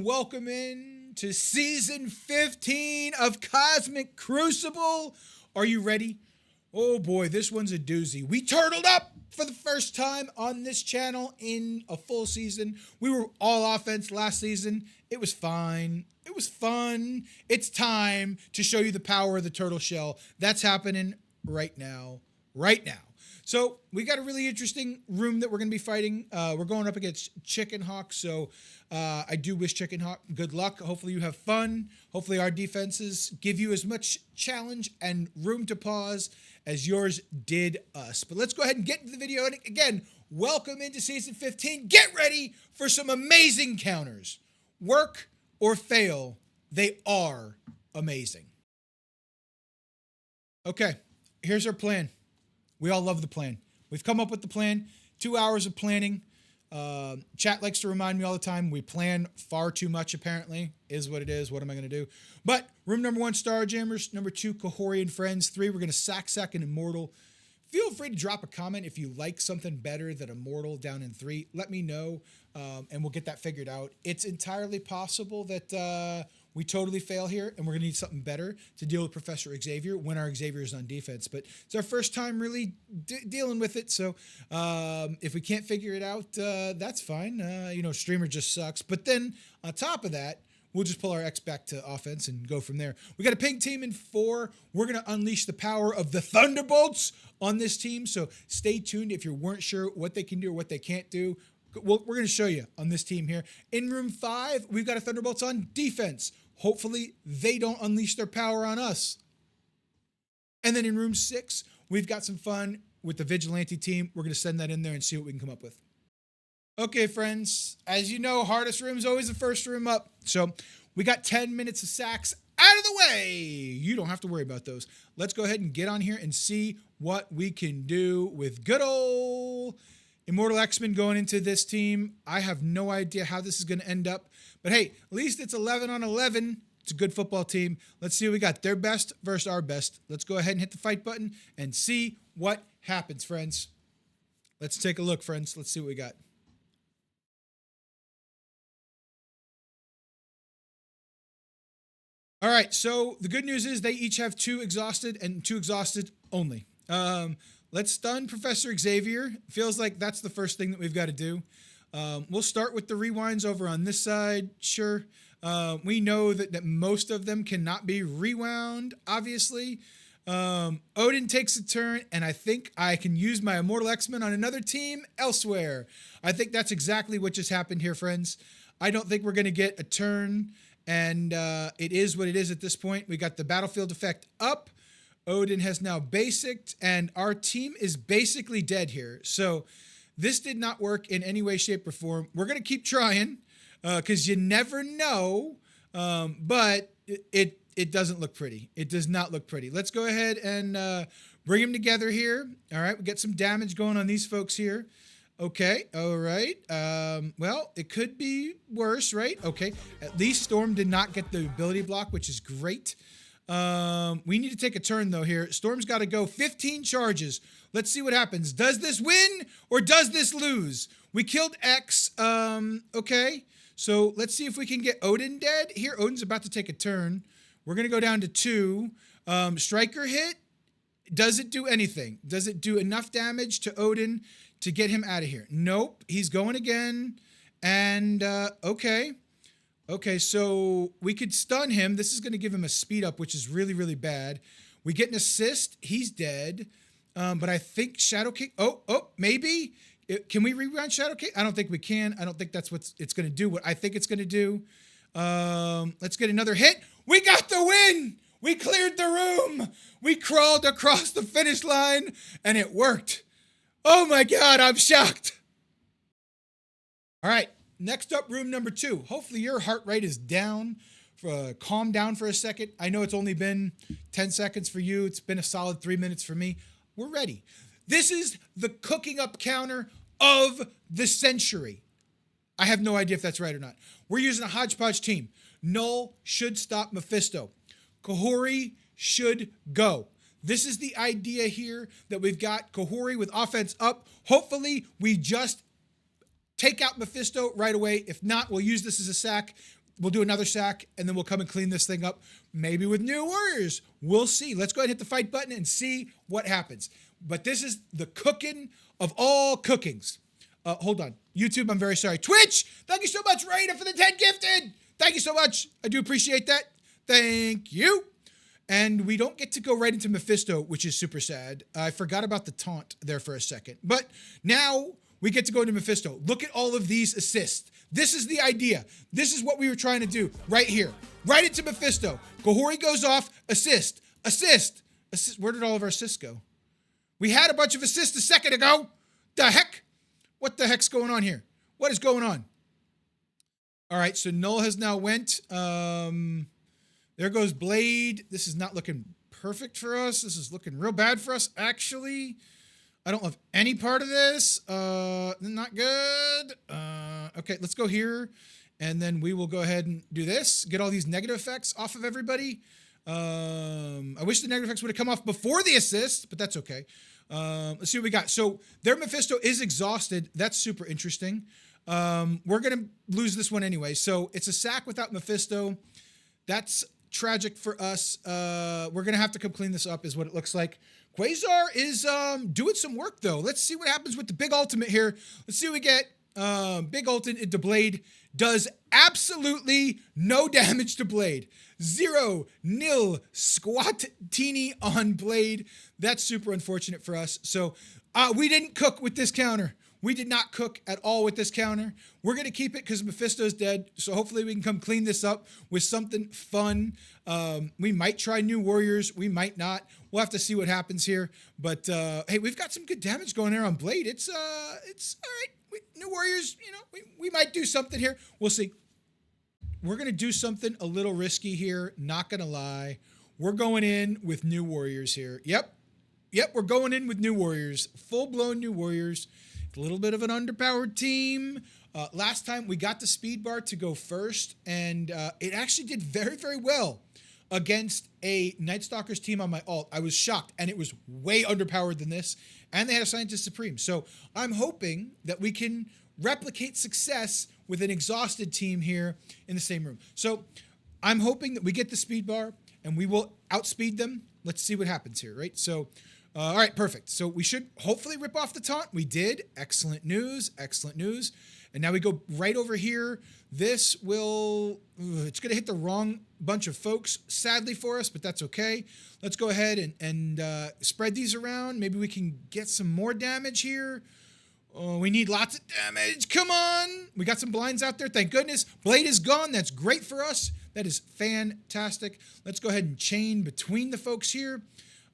welcome in to season 15 of Cosmic Crucible. Are you ready? Oh boy, this one's a doozy. We turtled up for the first time on this channel in a full season. We were all offense last season. It was fine. It was fun. It's time to show you the power of the turtle shell. That's happening right now. So we got a really interesting room that we're going to be fighting. We're going up against Chicken Hawk. So I do wish Chicken Hawk good luck. Hopefully you have fun. Hopefully our defenses give you as much challenge and room to pause as yours did us. But let's go ahead and get into the video. And again, welcome into season 15. Get ready for some amazing counters. Work or fail, they are amazing. Okay, here's our plan. We all love the plan. We've come up with the plan. 2 hours of planning. Chat likes to remind me all the time, we plan far too much, apparently. Is what it is. What am I going to do? But room number 1, Starjammers. Number 2, Kahori and Friends. 3, we're going to sack an Immortal. Feel free to drop a comment if you like something better than Immortal down in 3. Let me know, and we'll get that figured out. It's entirely possible that we totally fail here, and we're going to need something better to deal with Professor Xavier when our Xavier is on defense. But it's our first time really dealing with it, so if we can't figure it out, that's fine. Streamer just sucks. But then on top of that, we'll just pull our X back to offense and go from there. We got a pink team in 4. We're going to unleash the power of the Thunderbolts on this team, so stay tuned if you weren't sure what they can do or what they can't do. We're going to show you on this team here. In room 5, we've got a Thunderbolts on defense. Hopefully, they don't unleash their power on us. And then in room 6, we've got some fun with the Vigilante team. We're going to send that in there and see what we can come up with. Okay, friends. As you know, hardest room is always the first room up. So we got 10 minutes of sacks out of the way. You don't have to worry about those. Let's go ahead and get on here and see what we can do with good old Immortal X-Men going into this team. I have no idea how this is going to end up. But hey, at least it's 11 on 11. It's a good football team. Let's see what we got. Their best versus our best. Let's go ahead and hit the fight button and see what happens, friends. Let's take a look, friends. Let's see what we got. All right, so the good news is they each have 2 exhausted and 2 exhausted only. Let's stun Professor Xavier. Feels like that's the first thing that we've got to do. We'll start with the rewinds over on this side. Sure. We know that most of them cannot be rewound, obviously. Odin takes a turn, and I think I can use my Immortal X-Men on another team elsewhere. I think that's exactly what just happened here, friends. I don't think we're going to get a turn, and it is what it is at this point. We got the battlefield effect up. Odin has now basicked, and our team is basically dead here. So this did not work in any way, shape, or form. We're going to keep trying because you never know, but it doesn't look pretty. It does not look pretty. Let's go ahead and bring them together here. All right, we get some damage going on these folks here. Okay, all right. Well, it could be worse, right? Okay, at least Storm did not get the ability block, which is great. We need to take a turn though here. Storm's got to go 15 charges. Let's see what happens. Does this win or does this lose? We killed X. Okay. So let's see if we can get Odin dead. Here, Odin's about to take a turn. We're going to go down to 2. Striker hit. Does it do anything? Does it do enough damage to Odin to get him out of here? Nope. He's going again. And, okay. Okay, so we could stun him. This is going to give him a speed up, which is really, really bad. We get an assist. He's dead. But I think Shadow King... Oh, maybe? Can we rewind Shadow King? I don't think we can. I don't think that's what it's going to do. What I think it's going to do. Let's get another hit. We got the win! We cleared the room! We crawled across the finish line, and it worked. Oh my God, I'm shocked. All right. Next up, room number 2. Hopefully your heart rate is down. Calm down for a second. I know it's only been 10 seconds for you. It's been a solid 3 minutes for me. We're ready. This is the cooking up counter of the century. I have no idea if that's right or not. We're using a hodgepodge team. Null should stop Mephisto. Kahori should go. This is the idea here that we've got Kahori with offense up. Hopefully we just take out Mephisto right away. If not, we'll use this as a sack. we'll do another sack, and then we'll come and clean this thing up, maybe with new warriors. We'll see. Let's go ahead and hit the fight button and see what happens. But this is the cooking of all cookings. Hold on. YouTube, I'm very sorry. Twitch, thank you so much, Raina, for the 10 gifted. Thank you so much. I do appreciate that. Thank you. And we don't get to go right into Mephisto, which is super sad. I forgot about the taunt there for a second. But now we get to go into Mephisto. Look at all of these assists. This is the idea. This is what we were trying to do right here. Right into Mephisto. Gohori goes off, assist, assist, assist. Where did all of our assists go? We had a bunch of assists a second ago. The heck? What the heck's going on here? What is going on? All right, so Null has now went. There goes Blade. This is not looking perfect for us. This is looking real bad for us, actually. I don't love any part of this. Not good. Okay, let's go here. And then we will go ahead and do this. Get all these negative effects off of everybody. I wish the negative effects would have come off before the assist, but that's okay. Let's see what we got. So their Mephisto is exhausted. That's super interesting. We're going to lose this one anyway. So it's a sack without Mephisto. That's tragic for us. We're going to have to come clean this up is what it looks like. Quasar is doing some work, though. Let's see what happens with the big ultimate here. Let's see what we get. Big ultimate into Blade does absolutely no damage to Blade. 0, nil, squat teeny on Blade. That's super unfortunate for us. So we didn't cook with this counter. We did not cook at all with this counter. We're going to keep it because Mephisto's dead. So hopefully we can come clean this up with something fun. We might try new warriors. We might not. We'll have to see what happens here. But hey, we've got some good damage going there on Blade. It's all right. New warriors, you know, we might do something here. We'll see. We're going to do something a little risky here. Not going to lie. We're going in with new warriors here. Yep, we're going in with new warriors. Full-blown new warriors. A little bit of an underpowered team. Last time we got the speed bar to go first, and it actually did very, very well against a Night Stalkers team on my ult. I was shocked, and it was way underpowered than this, and they had a Scientist Supreme. So I'm hoping that we can replicate success with an exhausted team here in the same room. So I'm hoping that we get the speed bar, and we will outspeed them. Let's see what happens here, right? So all right, perfect. So we should hopefully rip off the taunt. We did. Excellent news. Excellent news. And now we go right over here. This will, it's going to hit the wrong bunch of folks, sadly for us, but that's okay. Let's go ahead and spread these around. Maybe we can get some more damage here. Oh, we need lots of damage. Come on. We got some blinds out there. Thank goodness. Blade is gone. That's great for us. That is fantastic. Let's go ahead and chain between the folks here.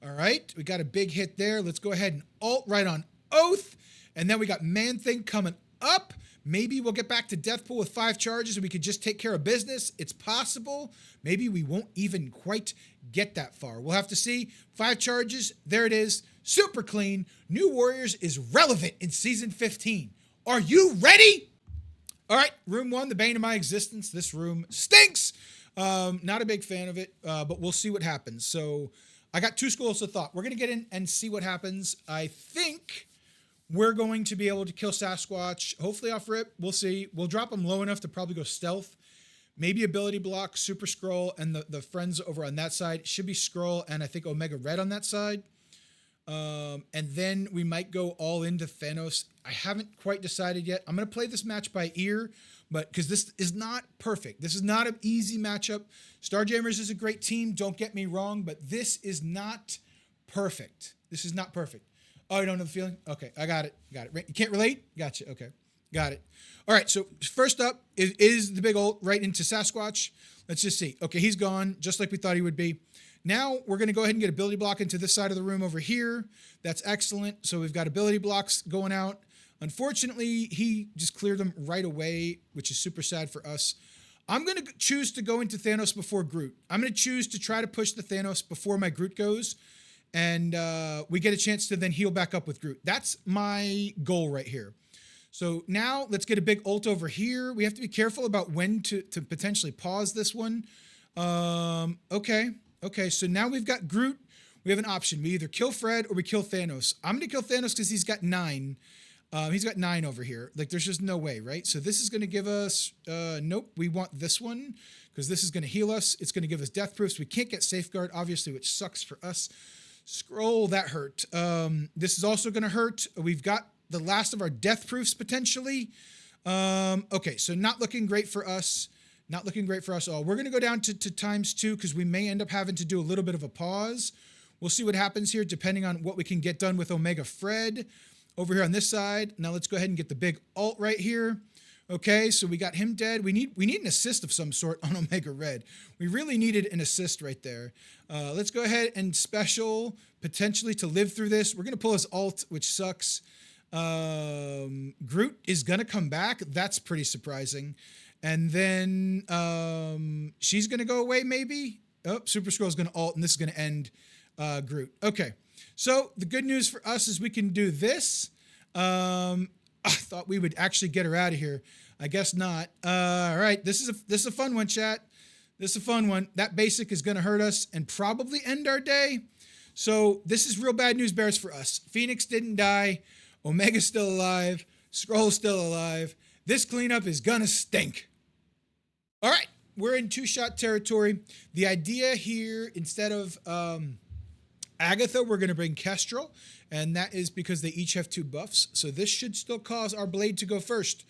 All right, we got a big hit there. Let's go ahead and ult right on Oath. And then we got Man-Thing coming up. Maybe we'll get back to Deathpool with 5 charges and we could just take care of business. It's possible. Maybe we won't even quite get that far. We'll have to see. 5 charges. There it is. Super clean. New Warriors is relevant in Season 15. Are you ready? All right, room 1, the bane of my existence. This room stinks. Not a big fan of it, but we'll see what happens. So I got 2 schools of thought. We're going to get in and see what happens. I think we're going to be able to kill Sasquatch, hopefully off rip. We'll see. We'll drop him low enough to probably go stealth. Maybe ability block, super scroll, and the friends over on that side. Should be scroll and I think Omega Red on that side. And then we might go all into Thanos. I haven't quite decided yet. I'm going to play this match by ear, but because this is not perfect. This is not an easy matchup. Starjammers is a great team. Don't get me wrong, but this is not perfect. This is not perfect. Oh, you don't know the feeling? Okay, I got it. Got it. You can't relate? Gotcha. Okay, got it. All right, so first up is the big ult right into Sasquatch. Let's just see. Okay, he's gone, just like we thought he would be. Now we're going to go ahead and get ability block into this side of the room over here. That's excellent. So we've got ability blocks going out. Unfortunately, he just cleared them right away, which is super sad for us. I'm going to choose to go into Thanos before Groot. I'm going to choose to try to push the Thanos before my Groot goes. And we get a chance to then heal back up with Groot. That's my goal right here. So now let's get a big ult over here. We have to be careful about when to potentially pause this one. Okay, so now we've got Groot. We have an option. We either kill Fred or we kill Thanos. I'm going to kill Thanos because he's got 9. He's got 9 over here. Like, there's just no way, right? So this is going to give us, nope, we want this one because this is going to heal us. It's going to give us death proofs. We can't get safeguard, obviously, which sucks for us. Scroll, that hurt. This is also going to hurt. We've got the last of our death proofs potentially. Okay, so not looking great for us. Not looking great for us all. We're going to go down to ×2 because we may end up having to do a little bit of a pause. We'll see what happens here depending on what we can get done with Omega Fred over here on this side. Now let's go ahead and get the big alt right here. Okay, so we got him dead. We need an assist of some sort on Omega Red. We really needed an assist right there. Let's go ahead and special potentially to live through this. We're going to pull his alt, which sucks. Groot is going to come back. That's pretty surprising. And then she's going to go away maybe. Oh, Super Skrull is going to alt, and this is going to end Groot. Okay, so the good news for us is we can do this. I thought we would actually get her out of here. I guess not. All right, this is a fun one, chat. This is a fun one. That basic is going to hurt us and probably end our day. So this is real bad news bears for us. Phoenix didn't die. Omega's still alive. Skrull's still alive. This cleanup is going to stink. All right, we're in 2-shot territory. The idea here, instead of Agatha, we're going to bring Kestrel, and that is because they each have 2 buffs. So this should still cause our blade to go first.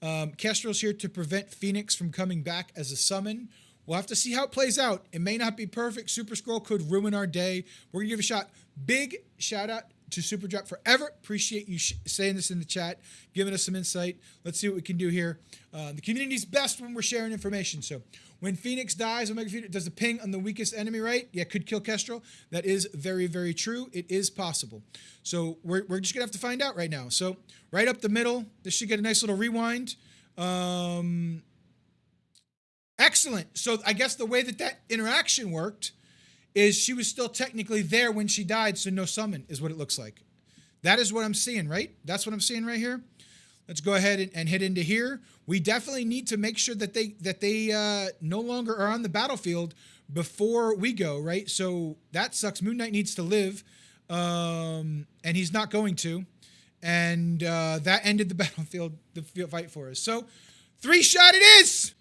Kestrel's here to prevent Phoenix from coming back as a summon. We'll have to see how it plays out. It may not be perfect. Super Skrull could ruin our day. We're going to give a shot. Big shout out to Super Drop Forever. Appreciate you saying this in the chat, giving us some insight. Let's see what we can do here. The community's best when we're sharing information. So when Phoenix dies, Omega Phoenix does a ping on the weakest enemy, right? Yeah, could kill Kestrel. That is very, very true. It is possible. So we're just going to have to find out right now. So right up the middle, this should get a nice little rewind. Excellent. So I guess the way that interaction worked is she was still technically there when she died, so no summon is what it looks like. That is what I'm seeing, right? That's what I'm seeing right here. Let's go ahead and hit into here. We definitely need to make sure that they no longer are on the battlefield before we go, right? So that sucks. Moon Knight needs to live, and he's not going to. And that ended the battlefield, the fight for us. So 3-shot it is.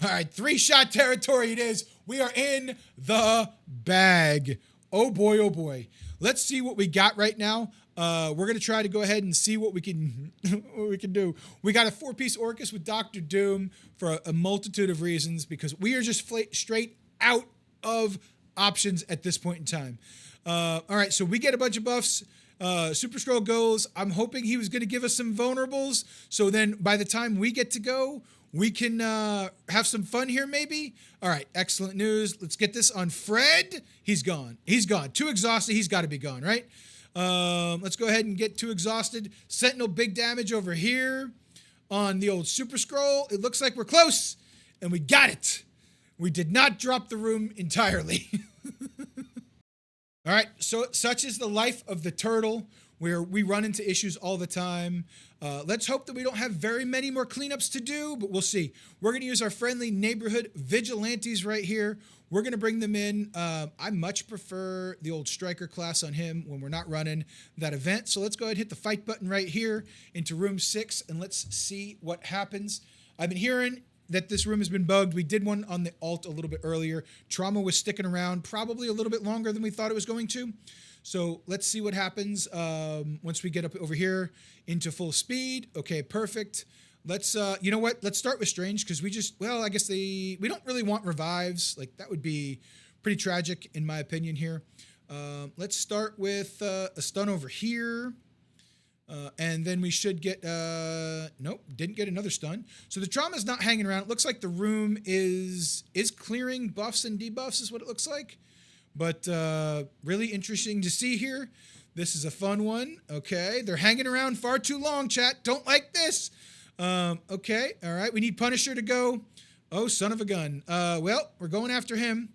All right, 3-shot territory it is. We are in the bag. Oh boy, oh boy. Let's see what we got right now. We're gonna try to go ahead and see what we can do. We got a 4-piece Orcus with Dr. Doom for a multitude of reasons because we are just straight out of options at this point in time. All right, so we get a bunch of buffs. Super Skrull goes. I'm hoping he was going to give us some vulnerables. So then by the time we get to go, we can have some fun here maybe. All right, excellent news. Let's get this on Fred. He's gone. He's gone. Too exhausted. He's got to be gone, right? Let's go ahead and get too exhausted. Sentinel big damage over here on the old Super Skrull. It looks like we're close, and we got it. We did not drop the room entirely. All right, so such is the life of the turtle, where we run into issues all the time. Let's hope that we don't have very many more cleanups to do, but we'll see. We're going to use our friendly neighborhood vigilantes right here. We're going to bring them in. I much prefer the old striker class on him when we're not running that event. So let's go ahead and hit the fight button right here into room 6, and let's see what happens. I've been hearing that this room has been bugged. We did one on the alt a little bit earlier. Trauma was sticking around probably a little bit longer than we thought it was going to. So let's see what happens once we get up over here into full speed. Okay, perfect. Let's, you know what? Let's start with Strange because I guess we don't really want revives. Like, that would be pretty tragic in my opinion here. Let's start with a stun over here. And then we should get, nope, didn't get another stun. So the trauma's not hanging around. It looks like the room is clearing buffs and debuffs is what it looks like. But really interesting to see here. This is a fun one. Okay, they're hanging around far too long, chat. Don't like this. Okay, all right. We need Punisher to go. Oh, son of a gun. Well, we're going after him.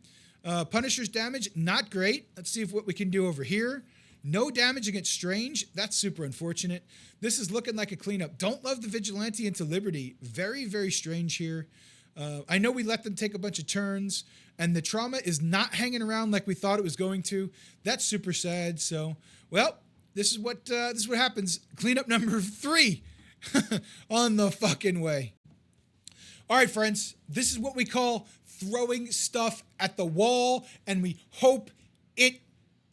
Punisher's damage, not great. Let's see what we can do over here. No damage against Strange. That's super unfortunate. This is looking like a cleanup. Don't love the Vigilante into Liberty. Very, very strange here. I know we let them take a bunch of turns, and the trauma is not hanging around like we thought it was going to. That's super sad. So, well, this is what happens. Cleanup number 3 on the fucking way. All right, friends, this is what we call throwing stuff at the wall, and we hope it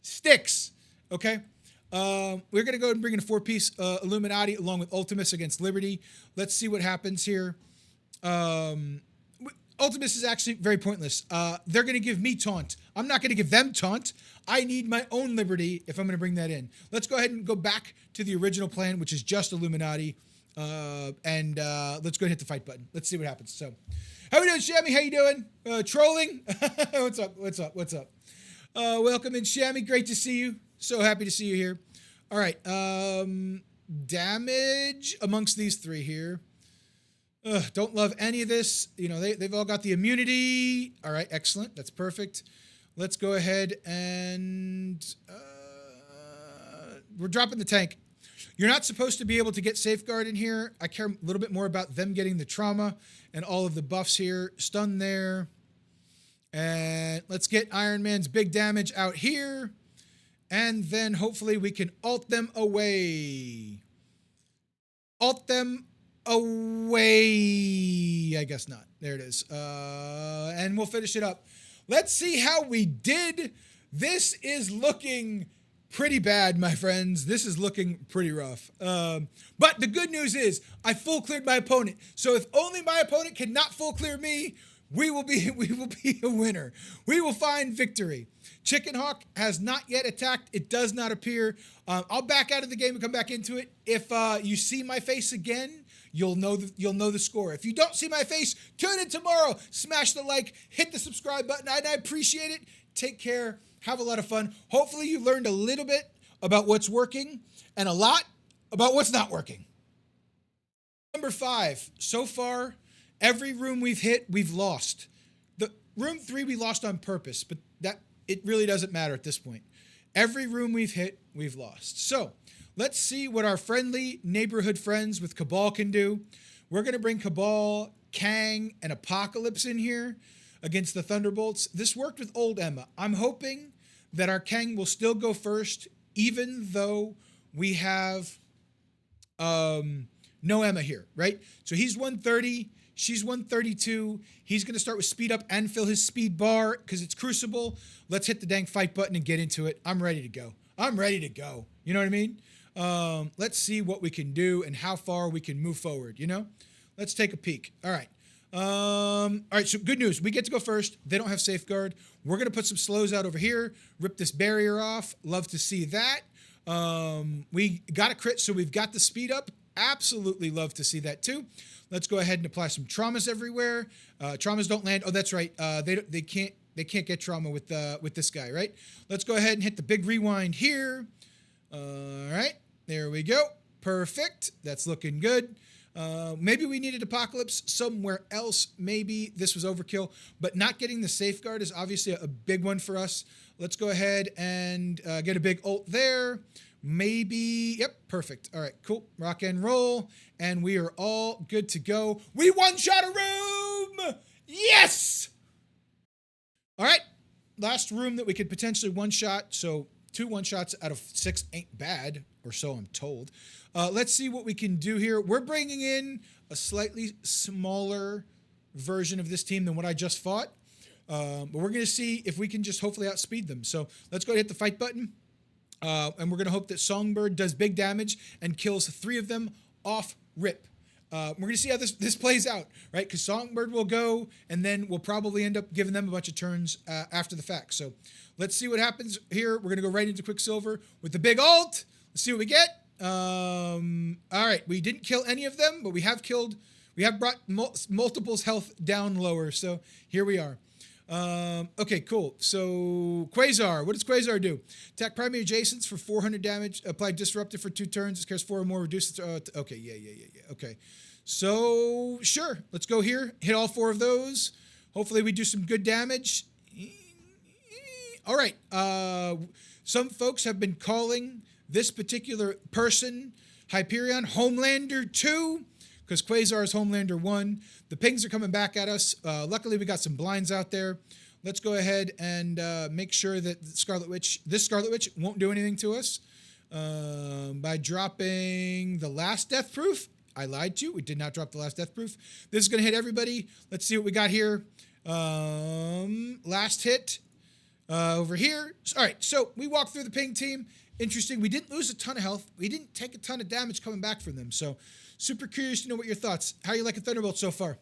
sticks. Okay. We're going to go and bring in a 4-piece Illuminati along with Ultimus against Liberty. Let's see what happens here. Ultimus is actually very pointless. They're going to give me taunt. I'm not going to give them taunt. I need my own Liberty if I'm going to bring that in. Let's go ahead and go back to the original plan, which is just Illuminati. And let's go and hit the fight button. Let's see what happens. So, how we doing, Shammy? How you doing? Trolling? What's up? What's up? What's up? Welcome in, Shammy. Great to see you. So happy to see you here. All right. Damage amongst these 3 here. Don't love any of this. You know, they've all got the immunity. All right. Excellent. That's perfect. Let's go ahead and we're dropping the tank. You're not supposed to be able to get safeguard in here. I care a little bit more about them getting the trauma and all of the buffs here. Stun there. And let's get Iron Man's big damage out here. And then hopefully we can ult them away. Ult them away. I guess not. There it is. And we'll finish it up. Let's see how we did. This is looking pretty bad, my friends. This is looking pretty rough. But the good news is I full cleared my opponent. So if only my opponent cannot full clear me, we will be a winner. We will find victory. Chicken Hawk has not yet attacked. It does not appear. I'll back out of the game and come back into it. If you see my face again, you'll know the score. If you don't see my face, tune in tomorrow. Smash the like, hit the subscribe button. I appreciate it. Take care. Have a lot of fun. Hopefully you learned a little bit about what's working and a lot about what's not working. Number 5. So far, every room we've hit, we've lost. The room 3 we lost on purpose, but it really doesn't matter at this point. Every room we've hit, we've lost. So let's see what our friendly neighborhood friends with Cabal can do. We're going to bring Cabal, Kang, and Apocalypse in here against the Thunderbolts. This worked with old Emma. I'm hoping that our Kang will still go first, even though we have no Emma here, right? So he's 130. She's 132. He's going to start with speed up and fill his speed bar because it's Crucible. Let's hit the dang fight button and get into it. I'm ready to go. I'm ready to go. You know what I mean? Let's see what we can do and how far we can move forward, you know? Let's take a peek. All right. All right, so good news. We get to go first. They don't have safeguard. We're going to put some slows out over here, rip this barrier off. Love to see that. We got a crit, so we've got the speed up. Absolutely love to see that too. Let's go ahead and apply some traumas everywhere. Traumas don't land. Oh, that's right. They can't get trauma with this guy, right? Let's go ahead and hit the big rewind here. All right, there we go. Perfect. That's looking good. Maybe we needed Apocalypse somewhere else. Maybe this was overkill, but not getting the safeguard is obviously a big one for us. Let's go ahead and get a big ult there. Maybe, yep, perfect. All right, cool. Rock and roll, and we are all good to go. We one-shot a room! Yes! All right, last room that we could potentially one-shot, so 2 one-shots out of 6 ain't bad, or so I'm told. Let's see what we can do here. We're bringing in a slightly smaller version of this team than what I just fought, but we're going to see if we can just hopefully outspeed them. So let's go ahead and hit the fight button. And we're going to hope that Songbird does big damage and kills 3 of them off rip. We're going to see how this plays out, right? Because Songbird will go, and then we'll probably end up giving them a bunch of turns after the fact. So let's see what happens here. We're going to go right into Quicksilver with the big ult. Let's see what we get. All right, we didn't kill any of them, but we have brought multiples health down lower. So here we are. Okay, cool. So Quasar, what does Quasar do? Attack primary adjacents for 400 damage. Apply disruptive for 2 turns. It cares 4 or more. Reduce it. Okay, yeah. Okay, so sure. Let's go here. Hit all 4 of those. Hopefully we do some good damage. All right. Some folks have been calling this particular person Hyperion Homelander 2. Because Quasar is Homelander 1. The pings are coming back at us. Luckily, we got some blinds out there. Let's go ahead and make sure that this Scarlet Witch won't do anything to us. by dropping the last death proof. I lied to you. We did not drop the last death proof. This is going to hit everybody. Let's see what we got here. Last hit over here. All right, so we walked through the ping team. Interesting. We didn't lose a ton of health. We didn't take a ton of damage coming back from them. So super curious to know what your thoughts. How you liking Thunderbolt so far?